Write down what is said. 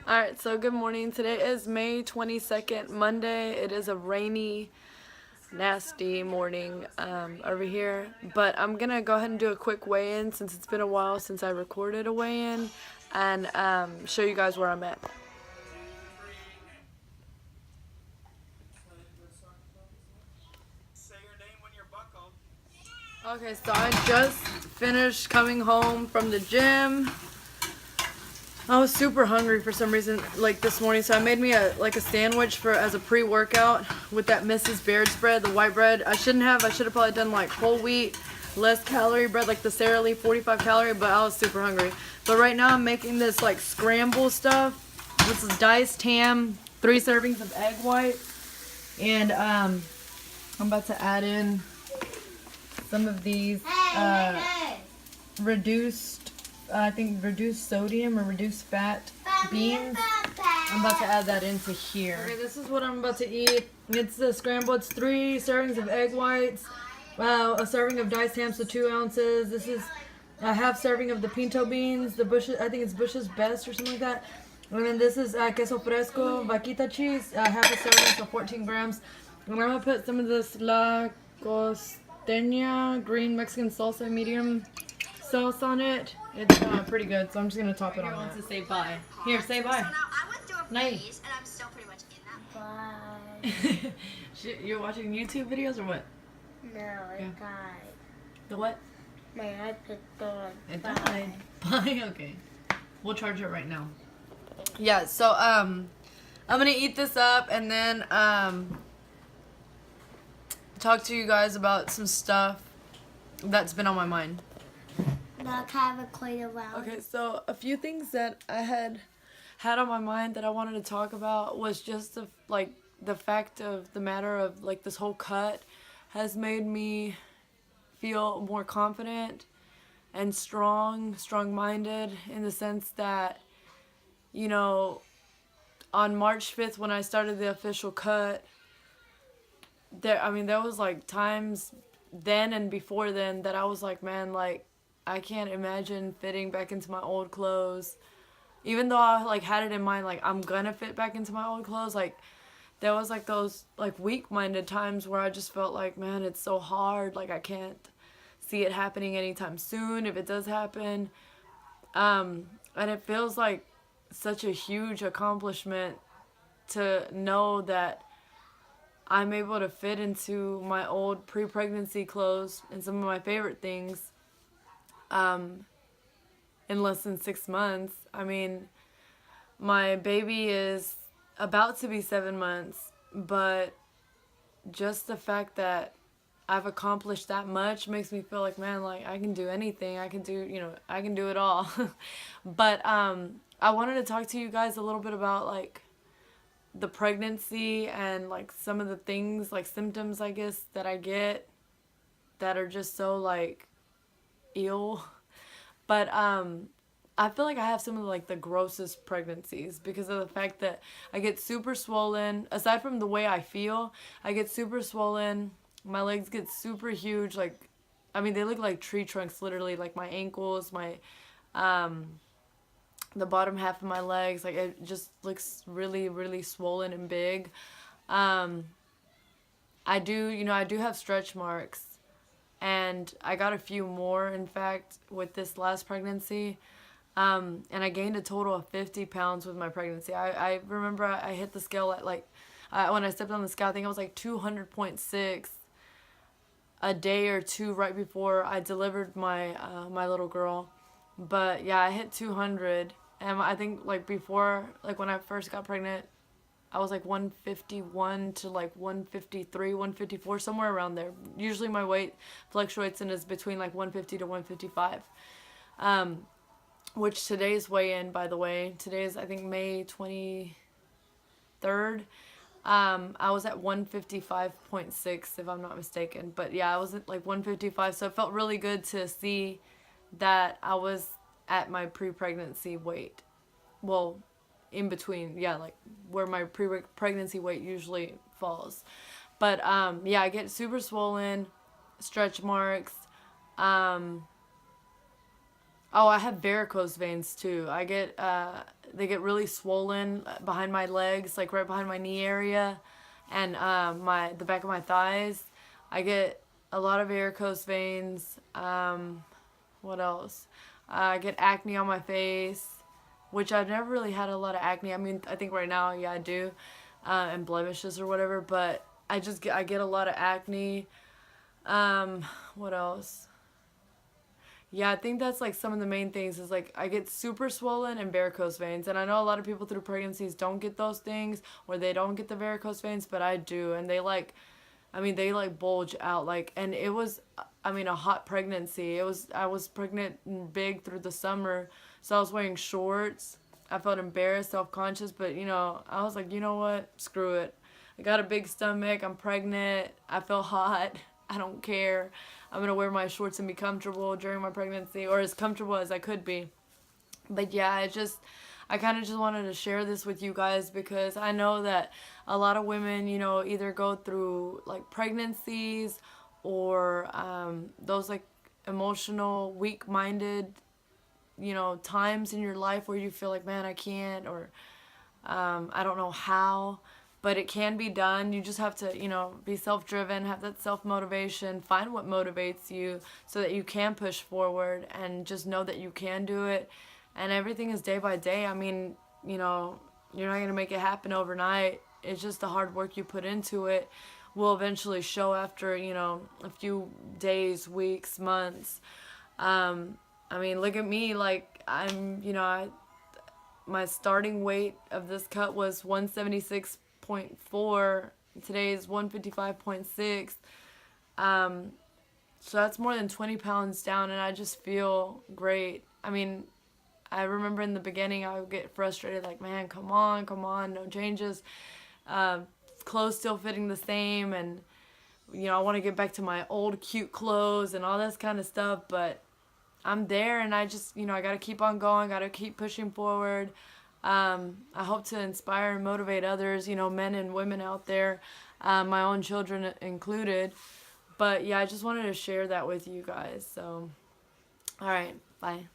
Alright, so good morning. Today is May 22nd, Monday. It is a rainy, nasty morning over here. But I'm going to go ahead and do a quick weigh-in since it's been a while since I recorded a weigh-in and show you guys where I'm at. Okay, so I just finished coming home from the gym. I was super hungry for some reason, like this morning, so I made me a sandwich as a pre-workout with that Mrs. Baird's bread, the white bread. I should have probably done like whole wheat, less calorie bread, like the Sara Lee 45 calorie, but I was super hungry. But right now I'm making this like scramble stuff. This is diced ham, 3 servings of egg white, and I'm about to add in some of these reduced sodium or reduced fat beans. I'm about to add that into here. Okay, this is what I'm about to eat. It's the scramble. It's 3 servings of egg whites, a serving of diced ham, so 2 ounces. This is a half serving of the pinto beans, the Bush's, I think it's Bush's Best or something like that. And then this is queso fresco, vaquita cheese, half a serving, so 14 grams. And I'm going to put some of this La Costeña green Mexican salsa, medium sauce on it. It's pretty good, so I'm just going to top it on wants that. to say bye. Here, say bye. So now I went through a Night. phase, and I'm still pretty much in that. Bye. You're watching YouTube videos or what? No, it died. The what? My iPad died. It died. Bye. Okay. We'll charge it right now. Yeah, so I'm gonna eat this up and then talk to you guys about some stuff that's been on my mind. Not have it quite around. Okay, so a few things that I had on my mind that I wanted to talk about was just the fact of the matter of like this whole cut has made me feel more confident and strong-minded in the sense that, you know, on March 5th when I started the official cut, there was like times then and before then that I was like, man, like I can't imagine fitting back into my old clothes. Even though I like had it in mind like I'm gonna fit back into my old clothes, like there was like those like weak-minded times where I just felt like, man, it's so hard, like I can't see it happening anytime soon if it does happen. And it feels like such a huge accomplishment to know that I'm able to fit into my old pre-pregnancy clothes and some of my favorite things in less than 6 months. I mean, my baby is about to be 7 months, but just the fact that I've accomplished that much makes me feel like, man, like I can do anything. I can do it all. But I wanted to talk to you guys a little bit about like the pregnancy and like some of the things, like symptoms I guess that I get that are just so like ill. But I feel like I have some of like the grossest pregnancies because of the fact that I get super swollen. Aside from the way I feel, I get super swollen. My legs get super huge. Like, I mean, they look like tree trunks, literally. Like my ankles, my, the bottom half of my legs. Like it just looks really, really swollen and big. I do have stretch marks. And I got a few more, in fact, with this last pregnancy. And I gained a total of 50 pounds with my pregnancy. I remember I hit the scale at like, when I stepped on the scale, I think I was like 200.6 a day or two right before I delivered my my little girl. But yeah, I hit 200. And I think like before, like when I first got pregnant, I was like 151 to like 153, 154, somewhere around there. Usually my weight fluctuates and is between like 150 to 155. Which today's weigh-in, by the way, today's I think May 23rd. I was at 155.6 if I'm not mistaken. But yeah, I was at like 155, so it felt really good to see that I was at my pre-pregnancy weight. Well, in between, yeah, like where my pre-pregnancy weight usually falls. But yeah, I get super swollen, stretch marks. Oh, I have varicose veins too. I get they get really swollen behind my legs, like right behind my knee area, and the back of my thighs. I get a lot of varicose veins. What else? I get acne on my face, which I've never really had a lot of acne. I mean, I think right now, yeah, I do, and blemishes or whatever. But I get a lot of acne. What else? Yeah, I think that's like some of the main things is like I get super swollen and varicose veins. And I know a lot of people through pregnancies don't get those things or they don't get the varicose veins, but I do. And they like, I mean, they like bulge out like, and it was, I mean, a hot pregnancy. I was pregnant and big through the summer. So I was wearing shorts. I felt embarrassed, self-conscious, but you know, I was like, you know what? Screw it. I got a big stomach. I'm pregnant. I feel hot. I don't care. I'm going to wear my shorts and be comfortable during my pregnancy, or as comfortable as I could be. But yeah, I kind of just wanted to share this with you guys because I know that a lot of women, you know, either go through like pregnancies or those like emotional, weak-minded, you know, times in your life where you feel like, man, I can't, or I don't know how. But it can be done. You just have to, you know, be self-driven, have that self-motivation, find what motivates you so that you can push forward and just know that you can do it. And everything is day by day. I mean, you know, you're not going to make it happen overnight. It's just the hard work you put into it will eventually show after, you know, a few days, weeks, months. I mean, look at me. Like, I'm, you know, my starting weight of this cut was 176.4. Today is 155.6. So that's more than 20 pounds down, and I just feel great. I mean, I remember in the beginning I would get frustrated, like, man, come on, no changes. Clothes still fitting the same, and you know, I want to get back to my old cute clothes and all this kind of stuff, but I'm there, and I just, you know, I gotta keep on going, gotta keep pushing forward. I hope to inspire and motivate others, you know, men and women out there, my own children included. But yeah, I just wanted to share that with you guys. So, all right, bye.